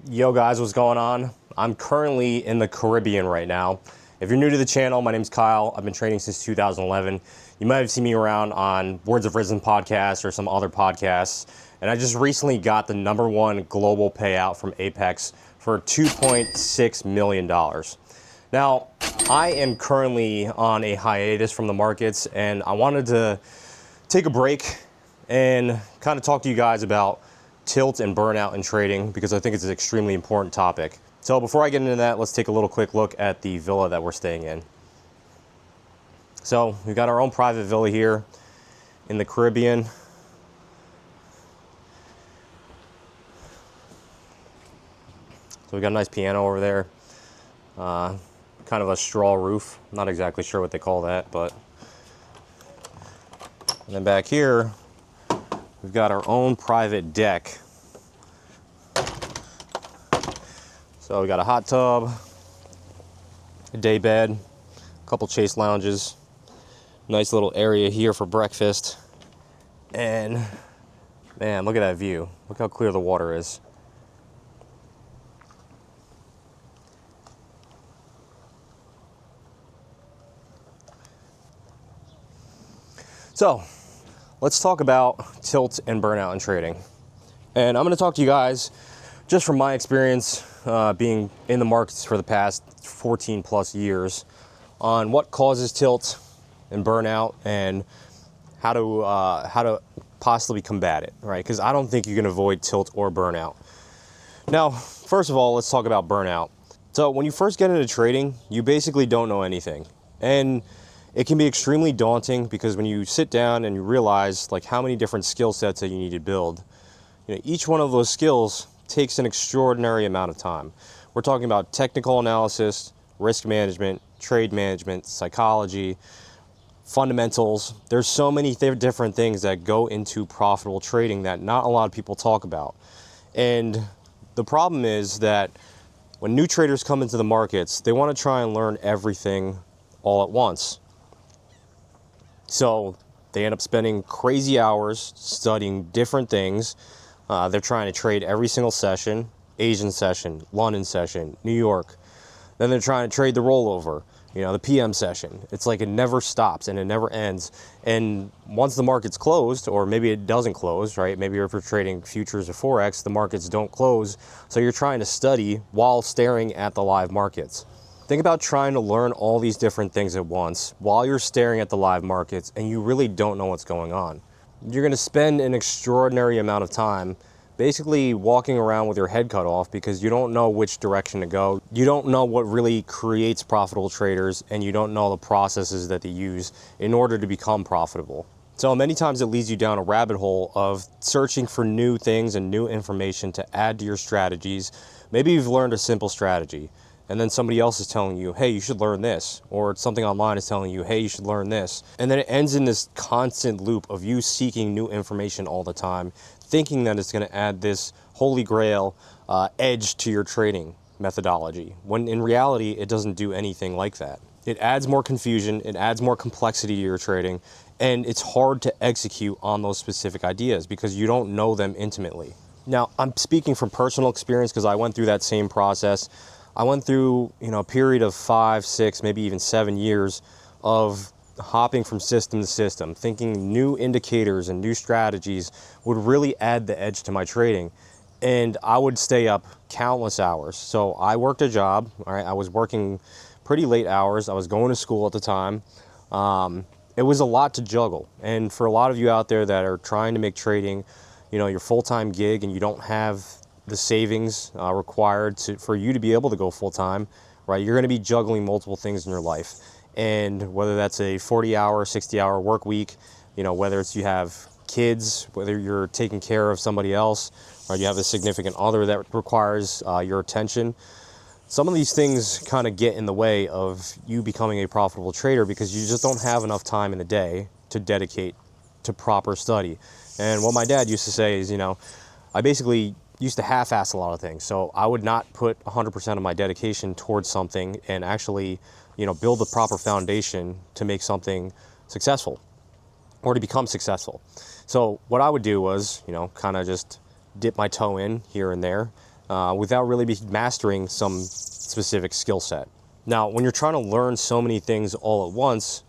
Yo guys, what's going on? I'm currently in the Caribbean right now. If you're new to the channel, my name's Kyle. I've been training since 2011. You might have seen me around on Words of Wisdom podcast or some other podcasts. And I just recently got the #1 global payout from Apex for $2.6 million. Now, I am currently on a hiatus from the markets, and I wanted to take a break and kind of talk to you guys about tilt and burnout in trading, because I think it's an extremely important topic. So before I get into that, let's take a little quick look at the villa that we're staying in. So we've got our own private villa here in the Caribbean. So we got a nice piano over there. Kind of a straw roof. Not exactly sure what they call that, but. And then back here, we've got our own private deck. So we got a hot tub, a day bed, a couple chase lounges, nice little area here for breakfast. And man, look at that view. Look how clear the water is. So let's talk about tilt and burnout in trading. And I'm going to talk to you guys just from my experience being in the markets for the past 14 plus years on what causes tilt and burnout and how to possibly combat it, right? Because I don't think you can avoid tilt or burnout. Now, first of all, let's talk about burnout. So when you first get into trading, you basically don't know anything. And it can be extremely daunting because when you sit down and you realize like how many different skill sets that you need to build, each one of those skills takes an extraordinary amount of time. We're talking about technical analysis, risk management, trade management, psychology, fundamentals. There's so many different things that go into profitable trading that not a lot of people talk about. And the problem is that when new traders come into the markets, they want to try and learn everything all at once. So they end up spending crazy hours studying different things. They're trying to trade every single session, Asian session, London session, New York. Then they're trying to trade the rollover, the PM session. It's like it never stops and it never ends. And once the market's closed, or maybe it doesn't close, right? Maybe if you're trading futures or Forex, the markets don't close. So you're trying to study while staring at the live markets. Think about trying to learn all these different things at once while you're staring at the live markets and you really don't know what's going on. You're going to spend an extraordinary amount of time basically walking around with your head cut off because you don't know which direction to go. You don't know what really creates profitable traders, and you don't know the processes that they use in order to become profitable. So many times it leads you down a rabbit hole of searching for new things and new information to add to your strategies. Maybe you've learned a simple strategy, and then somebody else is telling you, hey, you should learn this. Or something online is telling you, hey, you should learn this. And then it ends in this constant loop of you seeking new information all the time, thinking that it's going to add this holy grail edge to your trading methodology, when in reality, it doesn't do anything like that. It adds more confusion, it adds more complexity to your trading, and it's hard to execute on those specific ideas because you don't know them intimately. Now, I'm speaking from personal experience because I went through that same process. I went through, a period of 5, 6, maybe even 7 years of hopping from system to system, thinking new indicators and new strategies would really add the edge to my trading. And I would stay up countless hours. So I worked a job, all right? I was working pretty late hours. I was going to school at the time. It was a lot to juggle. And for a lot of you out there that are trying to make trading, your full-time gig, and you don't have the savings required for you to be able to go full-time, right? You're going to be juggling multiple things in your life. And whether that's a 40-hour, 60-hour work week, whether it's you have kids, whether you're taking care of somebody else, or you have a significant other that requires your attention, some of these things kind of get in the way of you becoming a profitable trader because you just don't have enough time in the day to dedicate to proper study. And what my dad used to say is, I basically used to half-ass a lot of things. So I would not put 100% of my dedication towards something and actually, build the proper foundation to make something successful or to become successful. So what I would do was, kind of just dip my toe in here and there, without really mastering some specific skill set. Now, when you're trying to learn so many things all at once,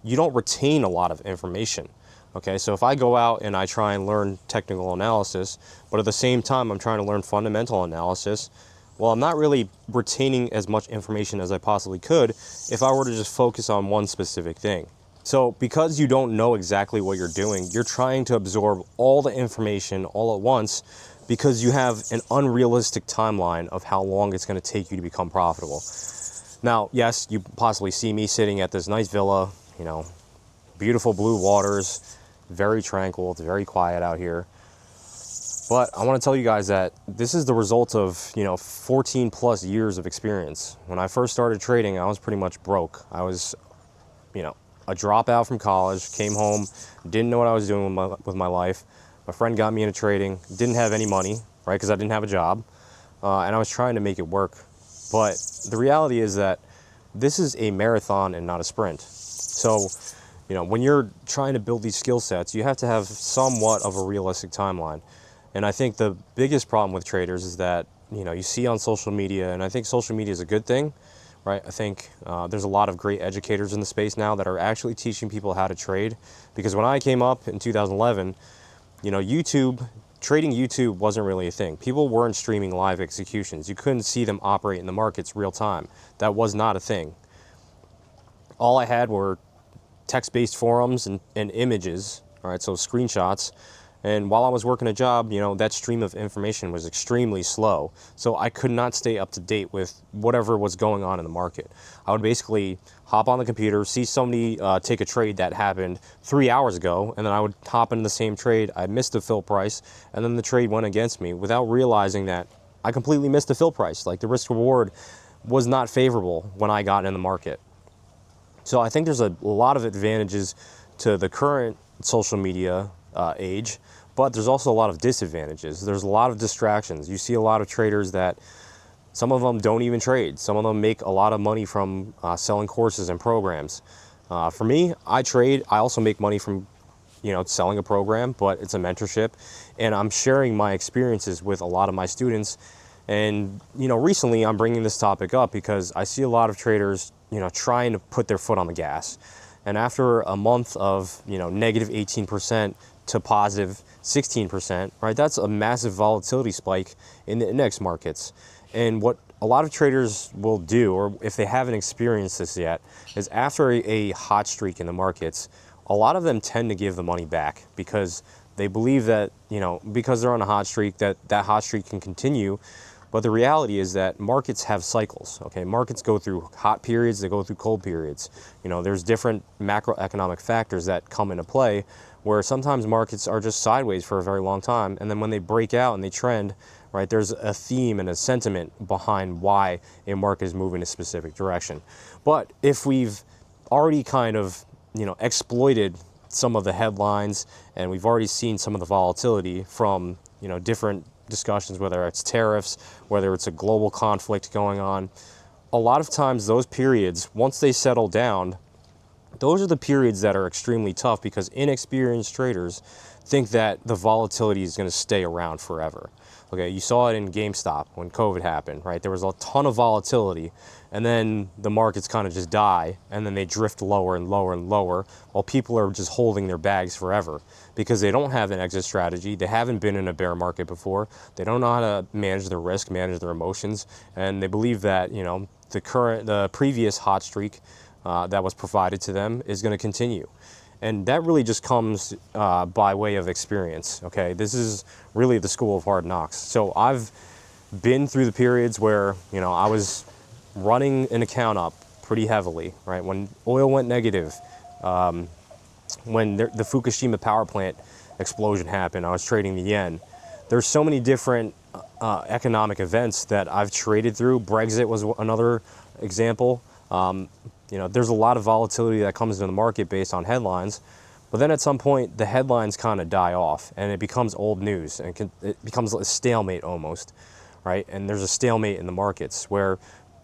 you don't retain a lot of information. Okay, so if I go out and I try and learn technical analysis, but at the same time I'm trying to learn fundamental analysis, well, I'm not really retaining as much information as I possibly could if I were to just focus on one specific thing. So because you don't know exactly what you're doing, you're trying to absorb all the information all at once because you have an unrealistic timeline of how long it's going to take you to become profitable. Now, yes, you possibly see me sitting at this nice villa, beautiful blue waters, very tranquil, it's very quiet out here. But I want to tell you guys that this is the result of, 14 plus years of experience. When I first started trading, I was pretty much broke. I was, a dropout from college, came home, didn't know what I was doing with my life. My friend got me into trading, didn't have any money, right, because I didn't have a job, and I was trying to make it work. But the reality is that this is a marathon and not a sprint. So, when you're trying to build these skill sets, you have to have somewhat of a realistic timeline. And I think the biggest problem with traders is that, you see on social media, and I think social media is a good thing, right? I think there's a lot of great educators in the space now that are actually teaching people how to trade. Because when I came up in 2011, trading YouTube wasn't really a thing. People weren't streaming live executions. You couldn't see them operate in the markets real time. That was not a thing. All I had were text-based forums and images, all right, so screenshots. And while I was working a job, that stream of information was extremely slow. So I could not stay up to date with whatever was going on in the market. I would basically hop on the computer, see somebody take a trade that happened 3 hours ago, and then I would hop into the same trade. I missed the fill price, and then the trade went against me without realizing that I completely missed the fill price. Like, the risk reward was not favorable when I got in the market. So I think there's a lot of advantages to the current social media age, but there's also a lot of disadvantages. There's a lot of distractions. You see a lot of traders that some of them don't even trade. Some of them make a lot of money from selling courses and programs. For me, I trade. I also make money from selling a program, but it's a mentorship, and I'm sharing my experiences with a lot of my students. And recently I'm bringing this topic up because I see a lot of traders trying to put their foot on the gas. And after a month of negative 18% to positive 16%, right, that's a massive volatility spike in the index markets. And what a lot of traders will do, or if they haven't experienced this yet, is after a hot streak in the markets, a lot of them tend to give the money back because they believe that, because they're on a hot streak, that hot streak can continue. But the reality is that markets have cycles, okay? Markets go through hot periods, they go through cold periods. There's different macroeconomic factors that come into play where sometimes markets are just sideways for a very long time, and then when they break out and they trend, right, there's a theme and a sentiment behind why a market is moving in a specific direction. But if we've already kind of, exploited some of the headlines and we've already seen some of the volatility from, different discussions, whether it's tariffs, whether it's a global conflict going on, a lot of times those periods, once they settle down, those are the periods that are extremely tough because inexperienced traders think that the volatility is going to stay around forever. Okay, you saw it in GameStop when COVID happened, right? There was a ton of volatility, and then the markets kind of just die, and then they drift lower and lower and lower, while people are just holding their bags forever because they don't have an exit strategy. They haven't been in a bear market before. They don't know how to manage their risk, manage their emotions, and they believe that, the previous hot streak that was provided to them is going to continue. And that really just comes by way of experience, okay? This is really the school of hard knocks. So I've been through the periods where, I was running an account up pretty heavily, right? When oil went negative, when the Fukushima power plant explosion happened, I was trading the yen. There's so many different economic events that I've traded through. Brexit was another example. There's a lot of volatility that comes into the market based on headlines, but then at some point the headlines kind of die off and it becomes old news and it becomes a stalemate almost, right? And there's a stalemate in the markets where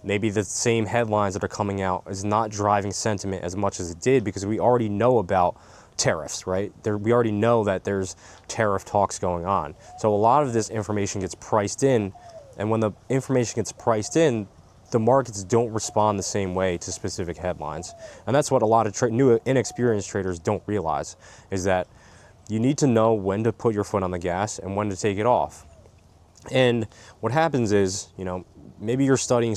maybe the same headlines that are coming out is not driving sentiment as much as it did because we already know about tariffs, right? We already know that there's tariff talks going on. So a lot of this information gets priced in And when the information gets priced in, the markets don't respond the same way to specific headlines. And that's what a lot of new inexperienced traders don't realize, is that you need to know when to put your foot on the gas and when to take it off. And what happens is, maybe you're studying,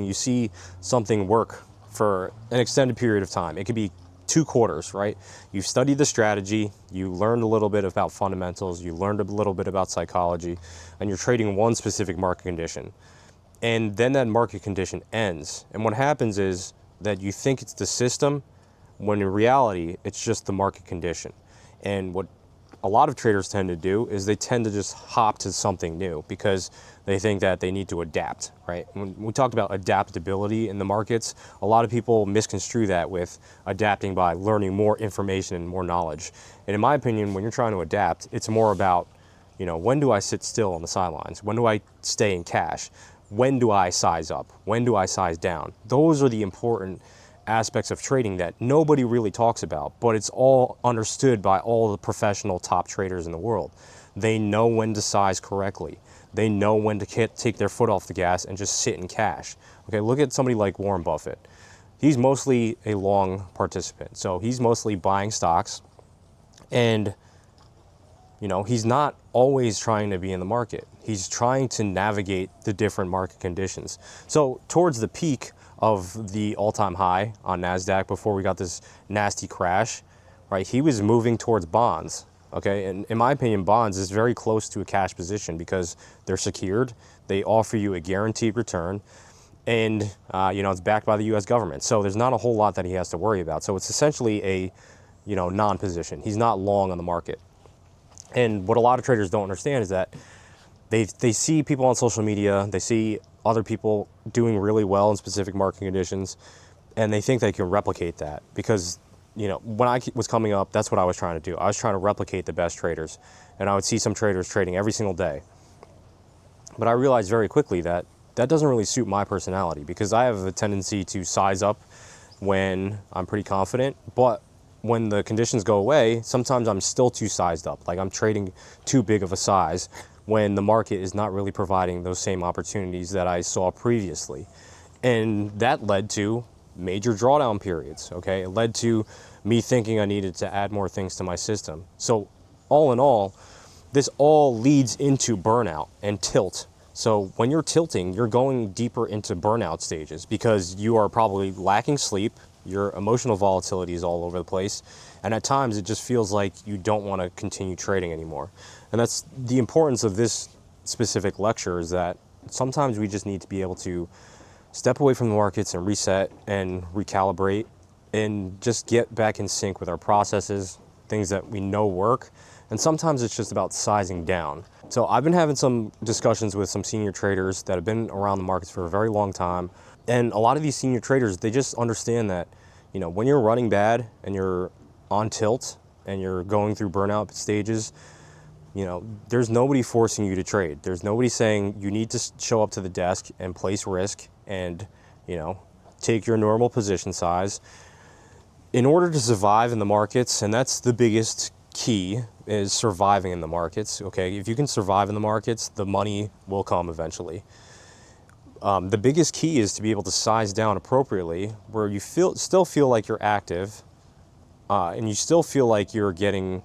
you see something work for an extended period of time. It could be 2 quarters, right? You've studied the strategy, you learned a little bit about fundamentals, you learned a little bit about psychology, and you're trading one specific market condition. And then that market condition ends. And what happens is that you think it's the system, when in reality, it's just the market condition. And what a lot of traders tend to do is they tend to just hop to something new because they think that they need to adapt, right? When we talked about adaptability in the markets, a lot of people misconstrue that with adapting by learning more information and more knowledge. And in my opinion, when you're trying to adapt, it's more about, when do I sit still on the sidelines? When do I stay in cash? When do I size up? When do I size down? Those are the important aspects of trading that nobody really talks about, but it's all understood by all the professional top traders in the world. They know when to size correctly. They know when to take their foot off the gas and just sit in cash. Okay, look at somebody like Warren Buffett. He's mostly a long participant, so he's mostly buying stocks, and he's not always trying to be in the market. He's trying to navigate the different market conditions. So towards the peak of the all-time high on NASDAQ before we got this nasty crash, right, he was moving towards bonds, okay? And in my opinion, bonds is very close to a cash position because they're secured, they offer you a guaranteed return, and it's backed by the US government. So there's not a whole lot that he has to worry about. So it's essentially a, non-position. He's not long on the market. And what a lot of traders don't understand is that they see people on social media, they see other people doing really well in specific market conditions, and they think they can replicate that because, when I was coming up, that's what I was trying to do. I was trying to replicate the best traders, and I would see some traders trading every single day. But I realized very quickly that that doesn't really suit my personality because I have a tendency to size up when I'm pretty confident, but when the conditions go away, sometimes I'm still too sized up. Like I'm trading too big of a size when the market is not really providing those same opportunities that I saw previously. And that led to major drawdown periods, okay? It led to me thinking I needed to add more things to my system. So all in all, this all leads into burnout and tilt. So when you're tilting, you're going deeper into burnout stages because you are probably lacking sleep, your emotional volatility is all over the place, and at times it just feels like you don't want to continue trading anymore. And that's the importance of this specific lecture, is that sometimes we just need to be able to step away from the markets and reset and recalibrate and just get back in sync with our processes, things that we know work. And sometimes it's just about sizing down. So I've been having some discussions with some senior traders that have been around the markets for a very long time. And a lot of these senior traders, they just understand that, when you're running bad and you're on tilt and you're going through burnout stages, there's nobody forcing you to trade. There's nobody saying you need to show up to the desk and place risk and, take your normal position size in order to survive in the markets. And that's the biggest key, is surviving in the markets. Okay, if you can survive in the markets, the money will come eventually. The biggest key is to be able to size down appropriately, where you still feel like you're active, and you still feel like you're getting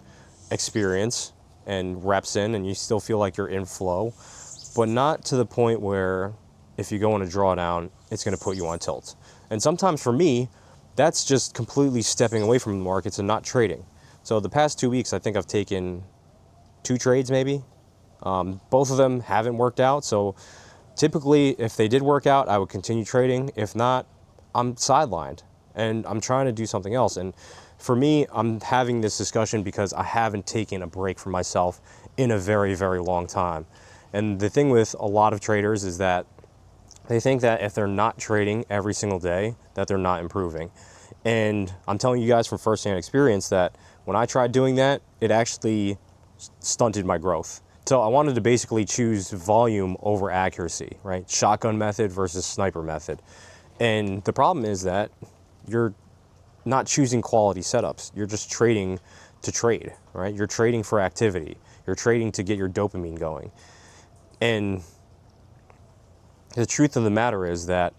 experience and reps in, and you still feel like you're in flow, but not to the point where if you go in a drawdown, it's going to put you on tilt. And sometimes for me, that's just completely stepping away from the markets and not trading. So the past 2 weeks, I think I've taken 2 trades maybe. Both of them haven't worked out. So typically, if they did work out, I would continue trading. If not, I'm sidelined and I'm trying to do something else. And for me, I'm having this discussion because I haven't taken a break for myself in a very, very long time. And the thing with a lot of traders is that they think that if they're not trading every single day, that they're not improving. And I'm telling you guys from firsthand experience that when I tried doing that, it actually stunted my growth. So I wanted to basically choose volume over accuracy, right? Shotgun method versus sniper method. And the problem is that you're not choosing quality setups. You're just trading to trade, right? You're trading for activity. You're trading to get your dopamine going. And The truth of the matter is that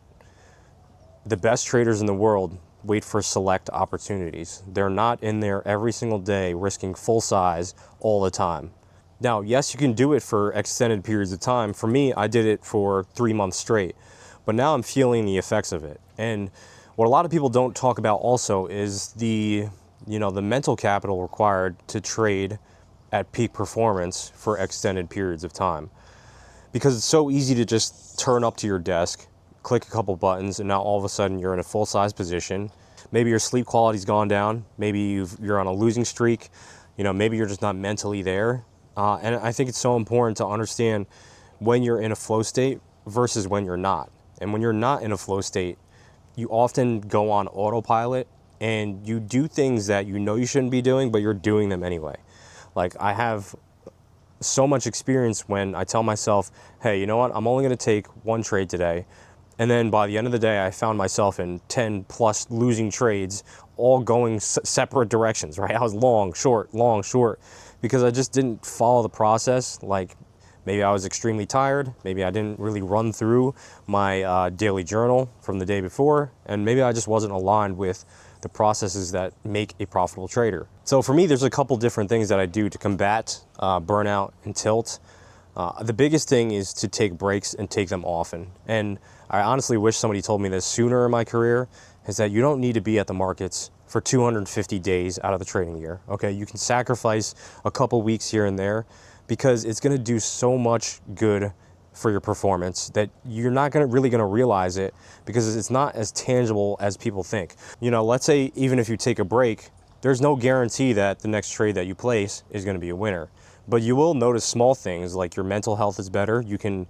the best traders in the world wait for select opportunities. They're not in there every single day risking full size all the time. Now, yes, you can do it for extended periods of time. For me, I did it for 3 months straight, but now I'm feeling the effects of it. And what a lot of people don't talk about also is the mental capital required to trade at peak performance for extended periods of time. Because it's so easy to just turn up to your desk, click a couple buttons, and now all of a sudden you're in a full-size position. Maybe your sleep quality's gone down. Maybe you're on a losing streak. Maybe you're just not mentally there. And I think it's so important to understand when you're in a flow state versus when you're not. And when you're not in a flow state, you often go on autopilot and you do things that you know you shouldn't be doing, but you're doing them anyway. Like, I have so much experience when I tell myself, hey, you know what, I'm only going to take one trade today. And then by the end of the day, I found myself in 10 plus losing trades, all going separate directions, right? I was long, short, because I just didn't follow the process. Like, maybe I was extremely tired. Maybe I didn't really run through my daily journal from the day before. And maybe I just wasn't aligned with the processes that make a profitable trader. So for me, there's a couple different things that I do to combat burnout and tilt. The biggest thing is to take breaks and take them often. And I honestly wish somebody told me this sooner in my career, is that you don't need to be at the markets for 250 days out of the trading year. Okay, you can sacrifice a couple weeks here and there because it's going to do so much good for your performance that you're not really going to realize it because it's not as tangible as people think. Let's say even if you take a break, there's no guarantee that the next trade that you place is going to be a winner. But you will notice small things like your mental health is better. You can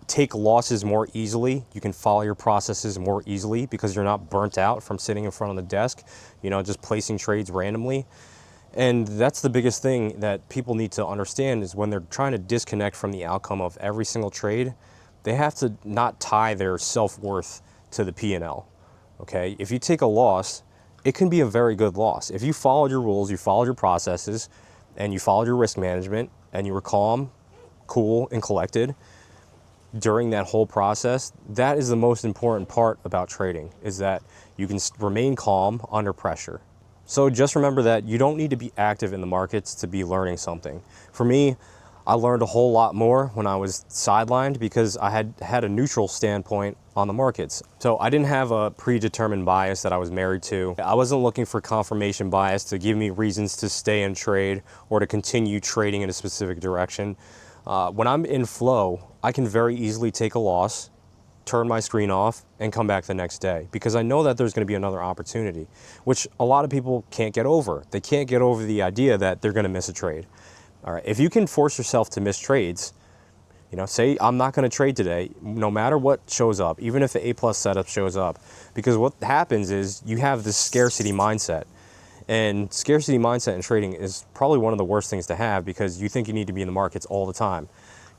take losses more easily. You can follow your processes more easily because you're not burnt out from sitting in front of the desk, just placing trades randomly. And that's the biggest thing that people need to understand is when they're trying to disconnect from the outcome of every single trade, they have to not tie their self-worth to the P&L, okay? If you take a loss, it can be a very good loss. If you followed your rules, you followed your processes, and you followed your risk management, and you were calm, cool, and collected during that whole process, that is the most important part about trading, is that you can remain calm under pressure. So just remember that you don't need to be active in the markets to be learning something. For me, I learned a whole lot more when I was sidelined because I had a neutral standpoint on the markets. So I didn't have a predetermined bias that I was married to. I wasn't looking for confirmation bias to give me reasons to stay in trade or to continue trading in a specific direction. When I'm in flow, I can very easily take a loss, turn my screen off, and come back the next day because I know that there's going to be another opportunity, which a lot of people can't get over. They can't get over the idea that they're going to miss a trade. All right, if you can force yourself to miss trades, say I'm not going to trade today, no matter what shows up, even if the A+ setup shows up, because what happens is you have this scarcity mindset. And scarcity mindset in trading is probably one of the worst things to have because you think you need to be in the markets all the time.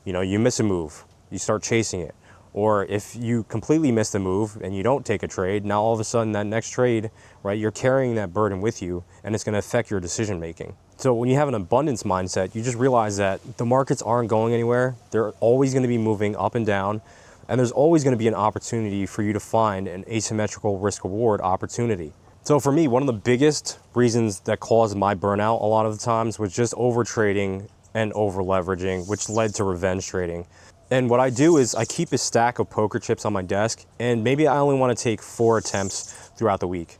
You miss a move, you start chasing it. Or if you completely miss the move and you don't take a trade, now all of a sudden that next trade, right, you're carrying that burden with you and it's going to affect your decision making. So when you have an abundance mindset, you just realize that the markets aren't going anywhere. They're always going to be moving up and down. And there's always going to be an opportunity for you to find an asymmetrical risk reward opportunity. So for me, one of the biggest reasons that caused my burnout a lot of the times was just over trading and over leveraging, which led to revenge trading. And what I do is I keep a stack of poker chips on my desk, and maybe I only want to take 4 attempts throughout the week.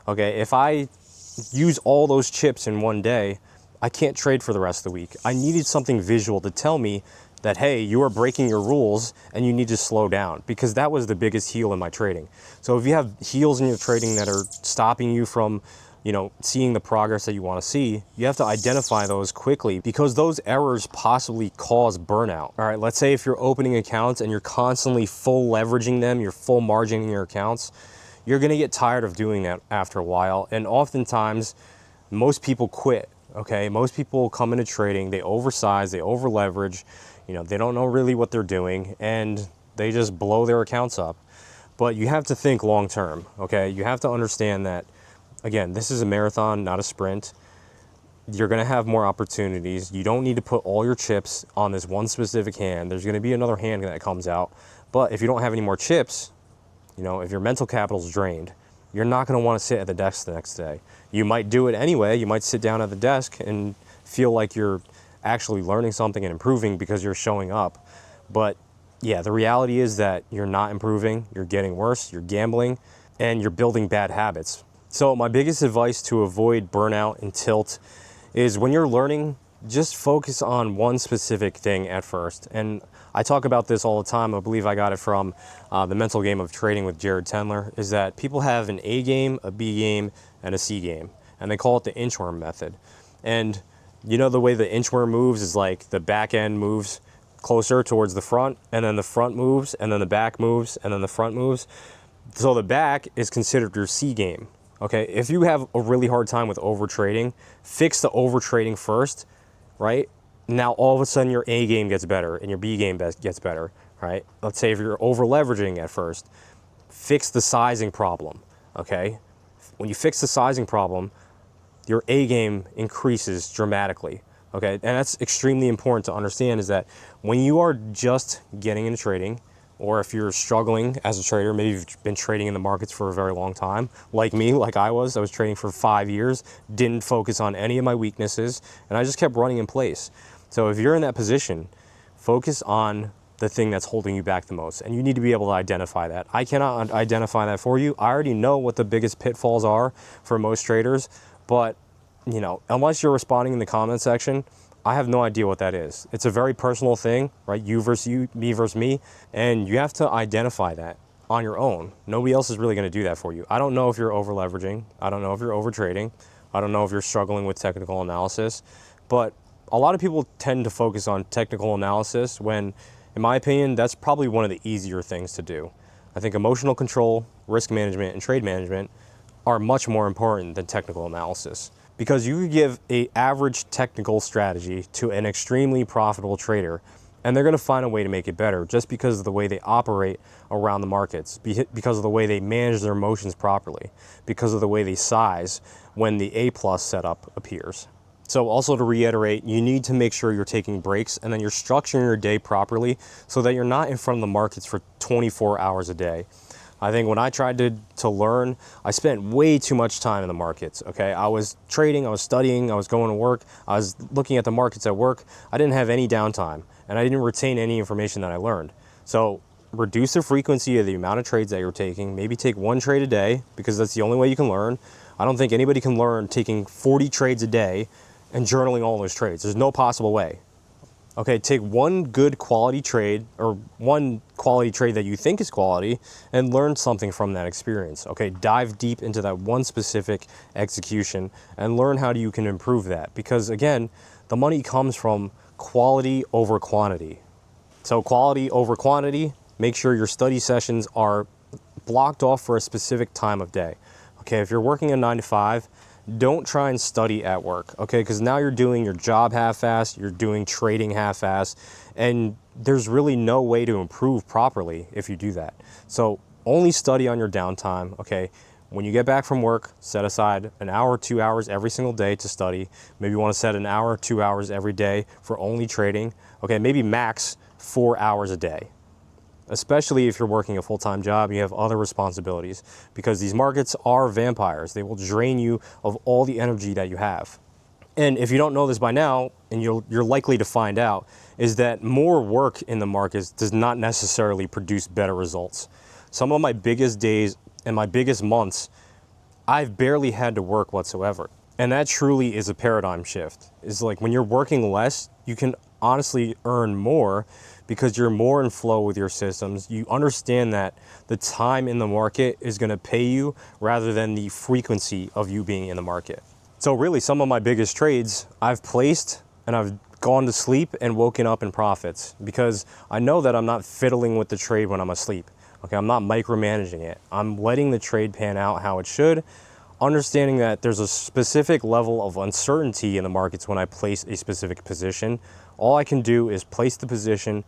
Okay, if I use all those chips in one day, I can't trade for the rest of the week. I needed something visual to tell me that, hey, you are breaking your rules and you need to slow down, because that was the biggest heel in my trading. So if you have heels in your trading that are stopping you from seeing the progress that you want to see, you have to identify those quickly because those errors possibly cause burnout. All right, let's say if you're opening accounts and you're constantly full leveraging them, you're full margining your accounts, you're going to get tired of doing that after a while. And oftentimes, most people quit, okay? Most people come into trading, they oversize, they over leverage, they don't know really what they're doing, and they just blow their accounts up. But you have to think long term, okay? You have to understand that, again, this is a marathon, not a sprint. You're going to have more opportunities. You don't need to put all your chips on this one specific hand. There's going to be another hand that comes out But if you don't have any more chips, if your mental capital is drained, you're not going to want to sit at the desk the next day. You might do it anyway. You might sit down at the desk and feel like you're actually learning something and improving because you're showing up. But yeah, the reality is that you're not improving, you're getting worse, you're gambling, and you're building bad habits. So my biggest advice to avoid burnout and tilt is when you're learning, just focus on one specific thing at first. And I talk about this all the time. I believe I got it from the Mental Game of Trading with Jared Tendler, is that people have an A game, a B game, and a C game. And they call it the inchworm method. And the way the inchworm moves is like the back end moves closer towards the front, and then the front moves, and then the back moves, and then the front moves. So the back is considered your C game. Okay, if you have a really hard time with over trading, fix the over trading first, right? Now all of a sudden your A game gets better and your B game gets better, right? Let's say if you're over leveraging at first, fix the sizing problem, okay? When you fix the sizing problem, your A game increases dramatically, okay? And that's extremely important to understand, is that when you are just getting into trading, or if you're struggling as a trader, maybe you've been trading in the markets for a very long time, like me, like I was trading for 5 years, didn't focus on any of my weaknesses, and I just kept running in place. So if you're in that position, focus on the thing that's holding you back the most, and you need to be able to identify that. I cannot identify that for you. I already know what the biggest pitfalls are for most traders, but unless you're responding in the comment section, I have no idea what that is. It's a very personal thing, right? You versus you, me versus me, and you have to identify that on your own. Nobody else is really going to do that for you. I don't know if you're over leveraging. I don't know if you're over trading. I don't know if you're struggling with technical analysis, but a lot of people tend to focus on technical analysis when, in my opinion, that's probably one of the easier things to do. I think emotional control, risk management, and trade management are much more important than technical analysis. Because you could give an average technical strategy to an extremely profitable trader, and they're going to find a way to make it better just because of the way they operate around the markets, because of the way they manage their emotions properly, because of the way they size when the A+ setup appears. So also to reiterate, you need to make sure you're taking breaks and then you're structuring your day properly so that you're not in front of the markets for 24 hours a day. I think when I tried to learn, I spent way too much time in the markets, okay? I was trading, I was studying, I was going to work, I was looking at the markets at work. I didn't have any downtime, and I didn't retain any information that I learned. So reduce the frequency of the amount of trades that you're taking. Maybe take one trade a day, because that's the only way you can learn. I don't think anybody can learn taking 40 trades a day and journaling all those trades. There's no possible way. Okay, take one good quality trade, or one quality trade that you think is quality, and learn something from that experience. Okay, dive deep into that one specific execution and learn how you can improve that. Because again, the money comes from quality over quantity. So quality over quantity, make sure your study sessions are blocked off for a specific time of day. Okay, if you're working a 9 to 5, don't try and study at work, okay? Because now you're doing your job half-assed, you're doing trading half-assed, and there's really no way to improve properly if you do that. So only study on your downtime, okay? When you get back from work, set aside an hour, 2 hours every single day to study. Maybe you want to set an hour, 2 hours every day for only trading. Okay, maybe max 4 hours a day. Especially if you're working a full-time job, you have other responsibilities, because these markets are vampires. They will drain you of all the energy that you have. And if you don't know this by now, and you're likely to find out, is that more work in the markets does not necessarily produce better results. Some of my biggest days and my biggest months, I've barely had to work whatsoever. And that truly is a paradigm shift. It's like when you're working less, you can honestly earn more because you're more in flow with your systems. You understand that the time in the market is going to pay you rather than the frequency of you being in the market. So really, some of my biggest trades I've placed and I've gone to sleep and woken up in profits because I know that I'm not fiddling with the trade when I'm asleep. Okay, I'm not micromanaging it. I'm letting the trade pan out how it should, understanding that there's a specific level of uncertainty in the markets when I place a specific position. All I can do is place the position,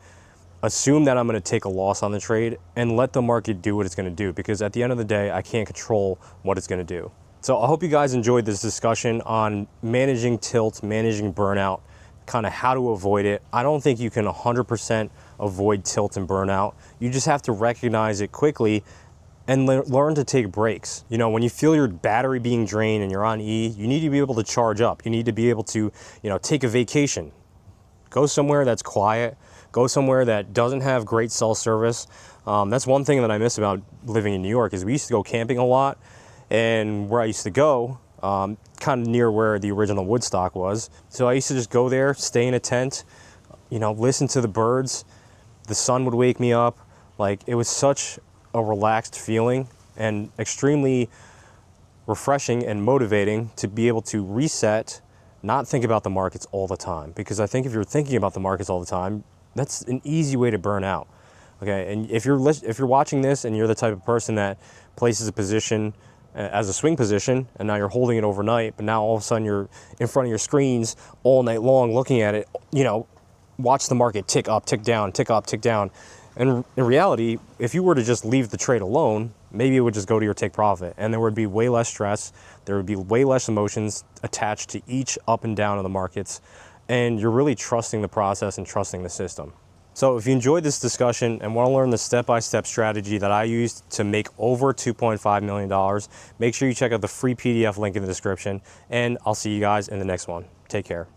assume that I'm going to take a loss on the trade, and let the market do what it's going to do, because at the end of the day, I can't control what it's going to do. So I hope you guys enjoyed this discussion on managing tilt, managing burnout, kind of how to avoid it. I don't think you can 100% avoid tilt and burnout. You just have to recognize it quickly and learn to take breaks. You know, when you feel your battery being drained and you're on E, you need to be able to charge up. You need to be able to, take a vacation. Go somewhere that's quiet. Go somewhere that doesn't have great cell service. That's one thing that I miss about living in New York is we used to go camping a lot, and where I used to go, kind of near where the original Woodstock was. So I used to just go there, stay in a tent, listen to the birds. The sun would wake me up. Like, it was such a relaxed feeling and extremely refreshing and motivating to be able to reset, not think about the markets all the time. Because I think if you're thinking about the markets all the time, that's an easy way to burn out. Okay, and if you're watching this and you're the type of person that places a position as a swing position, and now you're holding it overnight, but now all of a sudden you're in front of your screens all night long looking at it, watch the market tick up, tick down, tick up, tick down. And in reality, if you were to just leave the trade alone, maybe it would just go to your take profit, and there would be way less stress, there would be way less emotions attached to each up and down of the markets, and you're really trusting the process and trusting the system. So if you enjoyed this discussion and want to learn the step-by-step strategy that I used to make over $2.5 million, make sure you check out the free PDF link in the description, and I'll see you guys in the next one. Take care.